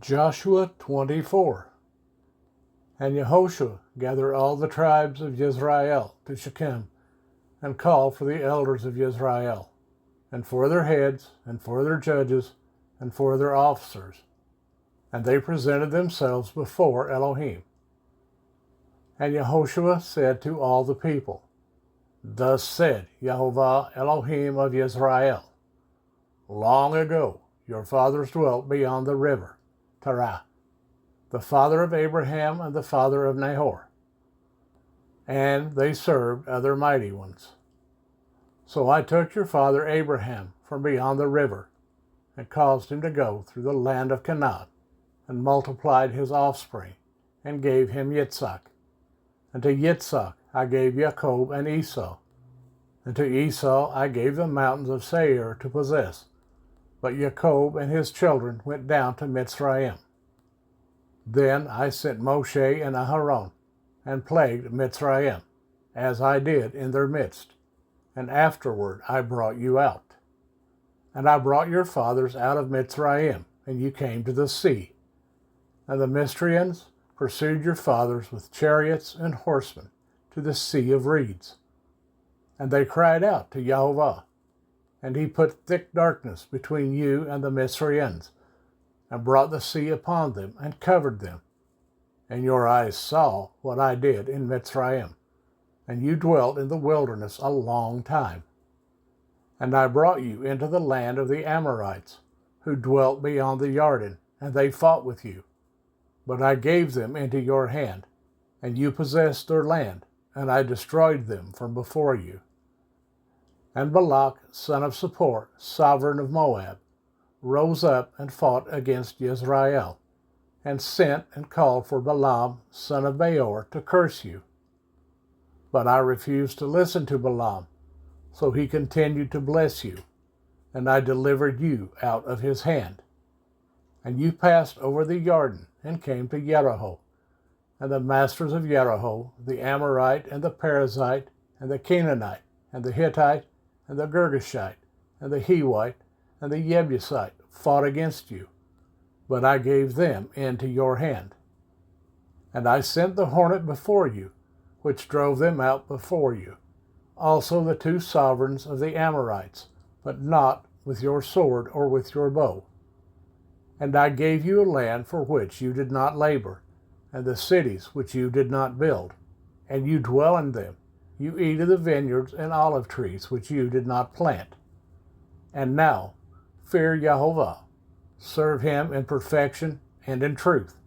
Joshua 24. And Yehoshua gathered all the tribes of Israel to Shechem, and called for the elders of Israel, and for their heads, and for their judges, and for their officers. And they presented themselves before Elohim. And Yehoshua said to all the people, Thus said Yehovah Elohim of Israel, Long ago your fathers dwelt beyond the river, Terah, the father of Abraham and the father of Nahor, and they served other mighty ones. So I took your father Abraham from beyond the river, and caused him to go through the land of Canaan, and multiplied his offspring, and gave him Yitzhak. And to Yitzhak I gave Jacob and Esau, and to Esau I gave the mountains of Seir to possess. But Jacob and his children went down to Mitzrayim. Then I sent Moshe and Aharon, and plagued Mitzrayim, as I did in their midst. And afterward I brought you out. And I brought your fathers out of Mitzrayim, and you came to the sea. And the Mitzrayim's pursued your fathers with chariots and horsemen to the sea of reeds. And they cried out to Yehovah, and he put thick darkness between you and the Mitzrayim's, and brought the sea upon them, and covered them. And your eyes saw what I did in Mitzrayim, and you dwelt in the wilderness a long time. And I brought you into the land of the Amorites, who dwelt beyond the Jordan, and they fought with you. But I gave them into your hand, and you possessed their land, and I destroyed them from before you. And Balak, son of Zippor, sovereign of Moab, rose up and fought against Israel, and sent and called for Balaam, son of Beor, to curse you. But I refused to listen to Balaam, so he continued to bless you, and I delivered you out of his hand. And you passed over the Jordan, and came to Jericho. And the masters of Jericho, the Amorite, and the Perizzite, and the Canaanite, and the Hittite, and the Girgashite, and the Hivite, and the Jebusite fought against you, but I gave them into your hand. And I sent the hornet before you, which drove them out before you, also the two sovereigns of the Amorites, but not with your sword or with your bow. And I gave you a land for which you did not labor, and the cities which you did not build, and you dwell in them. You eat of the vineyards and olive trees which you did not plant. And now, fear Yehovah, serve him in perfection and in truth,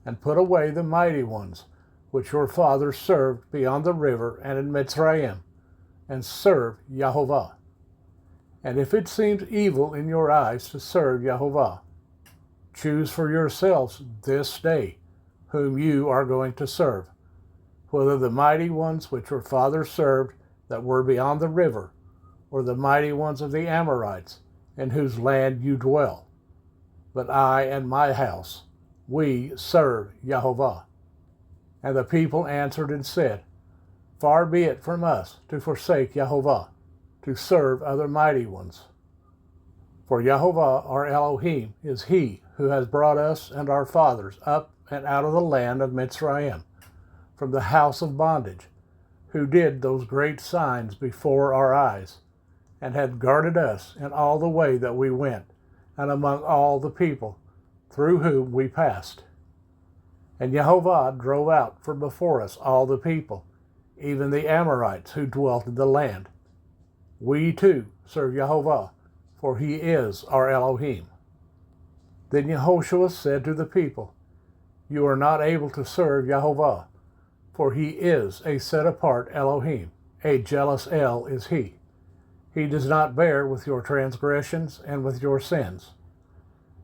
and put away the mighty ones which your fathers served beyond the river and in Mitzrayim, and serve Yehovah. And if it seems evil in your eyes to serve Yehovah, choose for yourselves this day whom you are going to serve, whether the mighty ones which your fathers served that were beyond the river, or the mighty ones of the Amorites, in whose land you dwell. But I and my house, we serve Yehovah. And the people answered and said, Far be it from us to forsake Yehovah, to serve other mighty ones. For Yehovah our Elohim is he who has brought us and our fathers up and out of the land of Mitzrayim, from the house of bondage, who did those great signs before our eyes, and had guarded us in all the way that we went, and among all the people through whom we passed. And Yehovah drove out from before us all the people, even the Amorites who dwelt in the land. We too serve Yehovah, for he is our Elohim. Then Yehoshua said to the people, You are not able to serve Yehovah, for he is a set-apart Elohim, a jealous El is he. He does not bear with your transgressions and with your sins.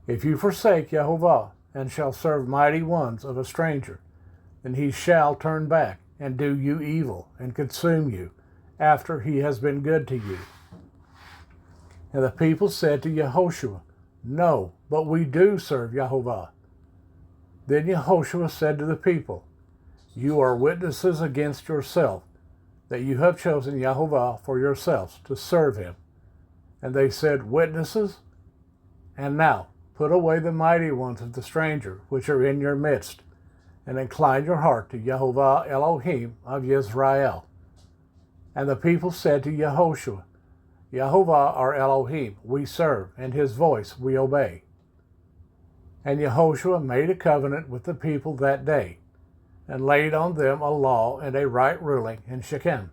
If you forsake Yehovah, and shall serve mighty ones of a stranger, then he shall turn back and do you evil and consume you after he has been good to you. And the people said to Yehoshua, No, but we do serve Yehovah. Then Yehoshua said to the people, You are witnesses against yourself, that you have chosen Yehovah for yourselves to serve him. And they said, Witnesses? And now, put away the mighty ones of the stranger which are in your midst, and incline your heart to Yehovah Elohim of Israel. And the people said to Yehoshua, Yehovah our Elohim we serve, and his voice we obey. And Yehoshua made a covenant with the people that day, and laid on them a law and a right ruling in Shechem.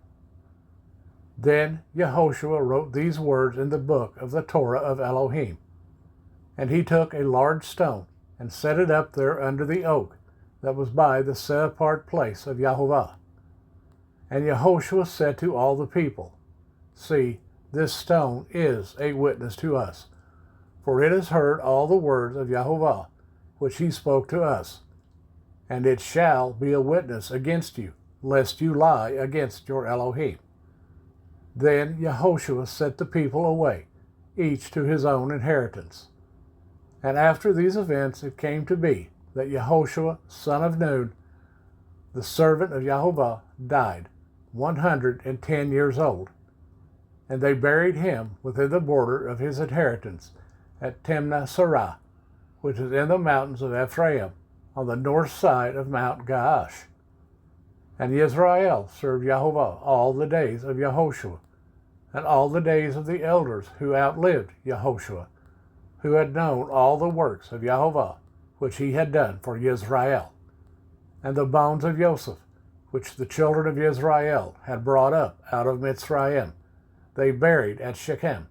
Then Yehoshua wrote these words in the book of the Torah of Elohim. And he took a large stone, and set it up there under the oak that was by the set-apart place of Yehovah. And Yehoshua said to all the people, See, this stone is a witness to us, for it has heard all the words of Yehovah, which he spoke to us. And it shall be a witness against you, lest you lie against your Elohim. Then Yehoshua sent the people away, each to his own inheritance. And after these events it came to be that Yehoshua, son of Nun, the servant of Yehovah, died, 110 years old. And they buried him within the border of his inheritance at Timnah Serah, which is in the mountains of Ephraim, on the north side of Mount Gaash. And Israel served Yehovah all the days of Yehoshua, and all the days of the elders who outlived Yehoshua, who had known all the works of Yehovah, which he had done for Israel. And the bones of Joseph, which the children of Israel had brought up out of Mitzrayim, they buried at Shechem,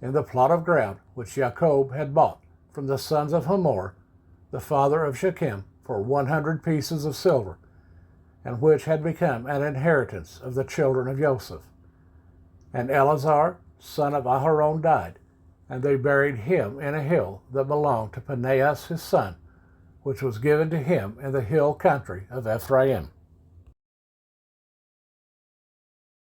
in the plot of ground which Jacob had bought from the sons of Hamor, the father of Shechem, for 100 pieces of silver, and which had become an inheritance of the children of Joseph. And Eleazar, son of Aharon, died, and they buried him in a hill that belonged to Phinehas his son, which was given to him in the hill country of Ephraim.